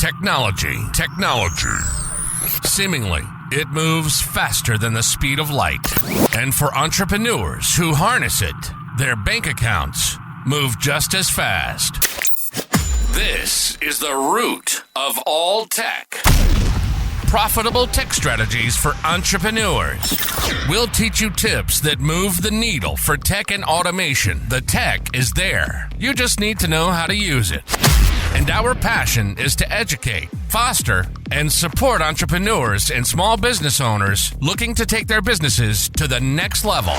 Technology. Seemingly, it moves faster than the speed of light. And for entrepreneurs who harness it, their bank accounts move just as fast. This is the root of all tech. Profitable tech strategies for entrepreneurs. We'll teach you tips that move the needle for tech and automation. The tech is there. You just need to know how to use it. And our passion is to educate, foster, and support entrepreneurs and small business owners looking to take their businesses to the next level.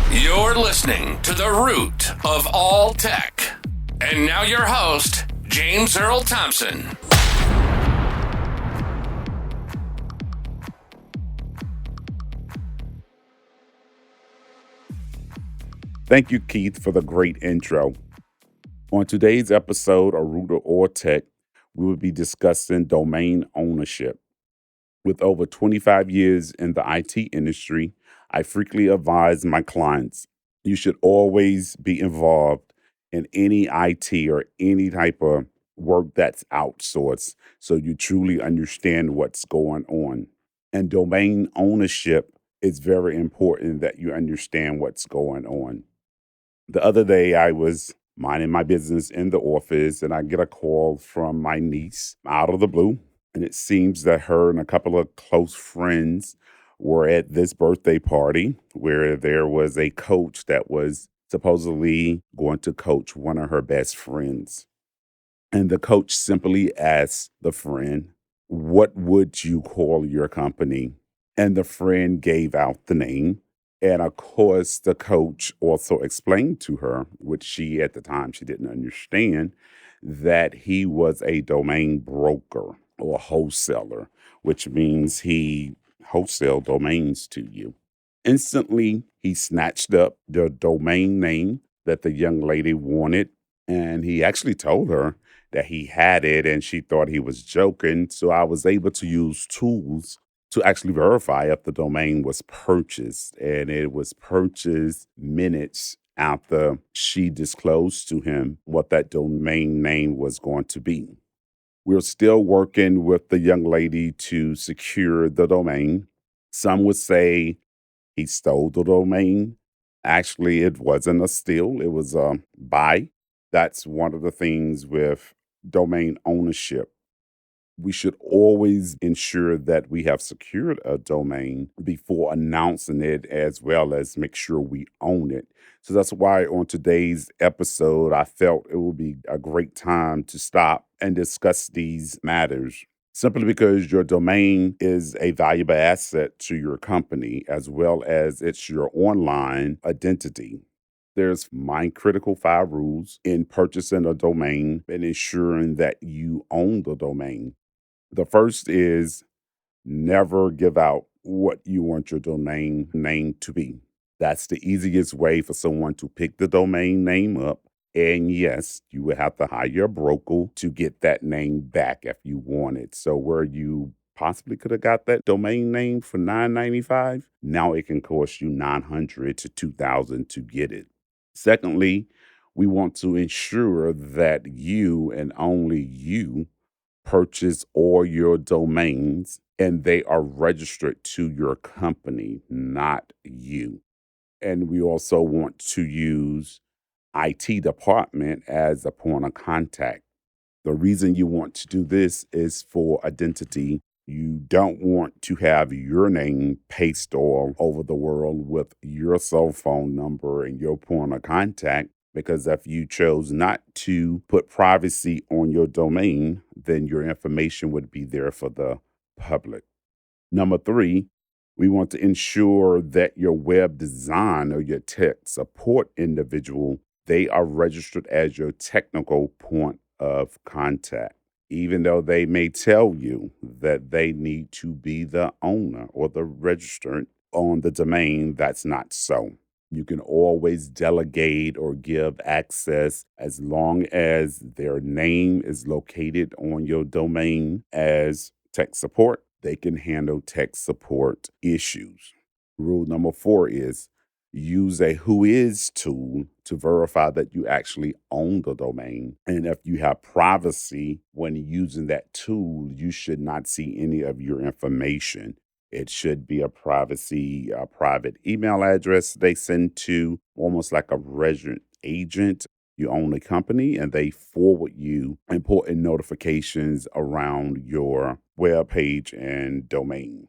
You're listening to the root of all tech. And now your host, James Earl Thompson. Thank you, Keith, for the great intro. On today's episode of Root of All Tech, we will be discussing domain ownership. With over 25 years in the IT industry, I frequently advise my clients, you should always be involved in any IT or any type of work that's outsourced so you truly understand what's going on. And domain ownership is very important that you understand what's going on. The other day, I was minding my business in the office, and I get a call from my niece out of the blue. And it seems that her and a couple of close friends were at this birthday party where there was a coach that was supposedly going to coach one of her best friends. And the coach simply asked the friend, "What would you call your company?" And the friend gave out the name. And of course, the coach also explained to her, which she at the time she didn't understand, that he was a domain broker or wholesaler, which means he wholesale domains to you. Instantly, he snatched up the domain name that the young lady wanted, and he actually told her that he had it, and she thought he was joking. So I was able to use tools to actually verify if the domain was purchased, and it was purchased minutes after she disclosed to him what that domain name was going to be. We're still working with the young lady to secure the domain. Some would say he stole the domain. Actually, it wasn't a steal, it was a buy. That's one of the things with domain ownership. We should always ensure that we have secured a domain before announcing it, as well as make sure we own it. So that's why on today's episode, I felt it would be a great time to stop and discuss these matters. Simply because your domain is a valuable asset to your company, as well as it's your online identity. There's mind-critical 5 rules in purchasing a domain and ensuring that you own the domain. The first is never give out what you want your domain name to be. That's the easiest way for someone to pick the domain name up. And yes, you would have to hire a broker to get that name back if you want it. So where you possibly could have got that domain name for $9.95, now it can cost you $900 to $2,000 to get it. Secondly, we want to ensure that you and only you purchase all your domains and they are registered to your company, not you. And we also want to use IT department as a point of contact. The reason you want to do this is for identity. You don't want to have your name pasted all over the world with your cell phone number and your point of contact. Because if you chose not to put privacy on your domain, then your information would be there for the public. Number 3, we want to ensure that your web design or your tech support individual, they are registered as your technical point of contact. Even though they may tell you that they need to be the owner or the registrant on the domain, that's not so. You can always delegate or give access as long as their name is located on your domain as tech support. They can handle tech support issues. Rule number 4 is use a whois tool to verify that you actually own the domain. And if you have privacy when using that tool, you should not see any of your information. It should be a private email address they send to, almost like a resident agent. You own the company and they forward you important notifications around your web page and domain.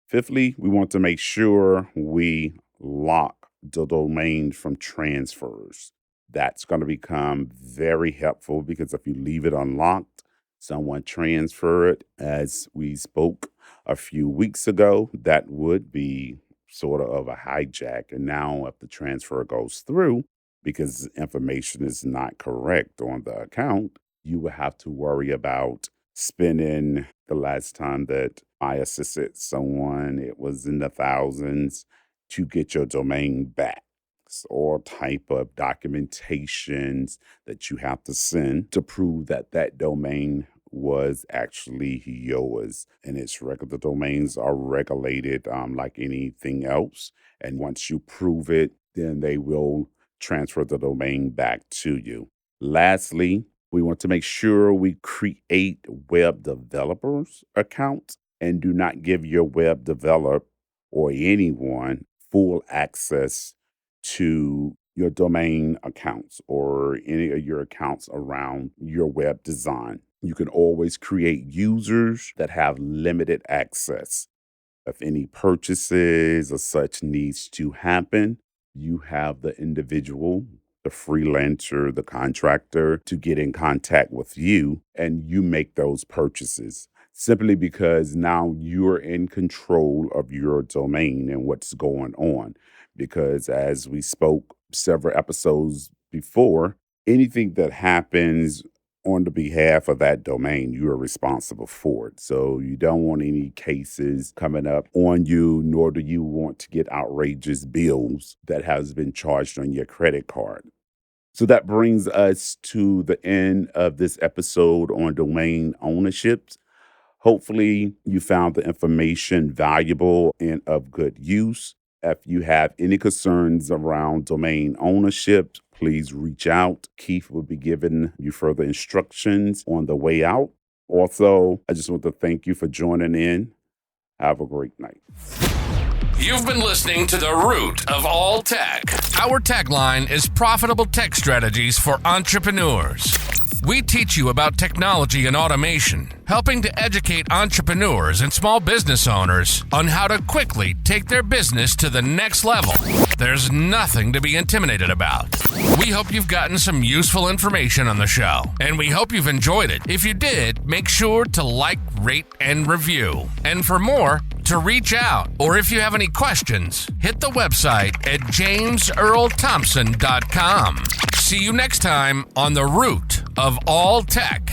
Fifthly, we want to make sure we lock the domain from transfers. That's going to become very helpful because if you leave it unlocked, someone transfer it, as we spoke a few weeks ago, that would be sort of a hijack. And now if the transfer goes through, because information is not correct on the account, you will have to worry about spending. The last time that I assisted someone, it was in the thousands to get your domain back. Or type of documentations that you have to send to prove that that domain was actually yours. And its regular domains are regulated like anything else. And once you prove it, then they will transfer the domain back to you. Lastly, we want to make sure we create web developers accounts and do not give your web developer or anyone full access to your domain accounts or any of your accounts around your web design. You can always create users that have limited access. If any purchases or such needs to happen, you have the individual, the freelancer, the contractor to get in contact with you and you make those purchases. Simply because now you're in control of your domain and what's going on. Because as we spoke several episodes before, anything that happens on the behalf of that domain, you are responsible for it. So you don't want any cases coming up on you, nor do you want to get outrageous bills that has been charged on your credit card. So that brings us to the end of this episode on domain ownership. Hopefully you found the information valuable and of good use. If you have any concerns around domain ownership, please reach out. Keith will be giving you further instructions on the way out. Also, I just want to thank you for joining in. Have a great night. You've been listening to The Root of All Tech. Our tagline is Profitable Tech Strategies for Entrepreneurs. We teach you about technology and automation, helping to educate entrepreneurs and small business owners on how to quickly take their business to the next level. There's nothing to be intimidated about. We hope you've gotten some useful information on the show, and we hope you've enjoyed it. If you did, make sure to like, rate, and review. And for more, to reach out, or if you have any questions, hit the website at jamesearlthompson.com. See you next time on The Root of All Tech.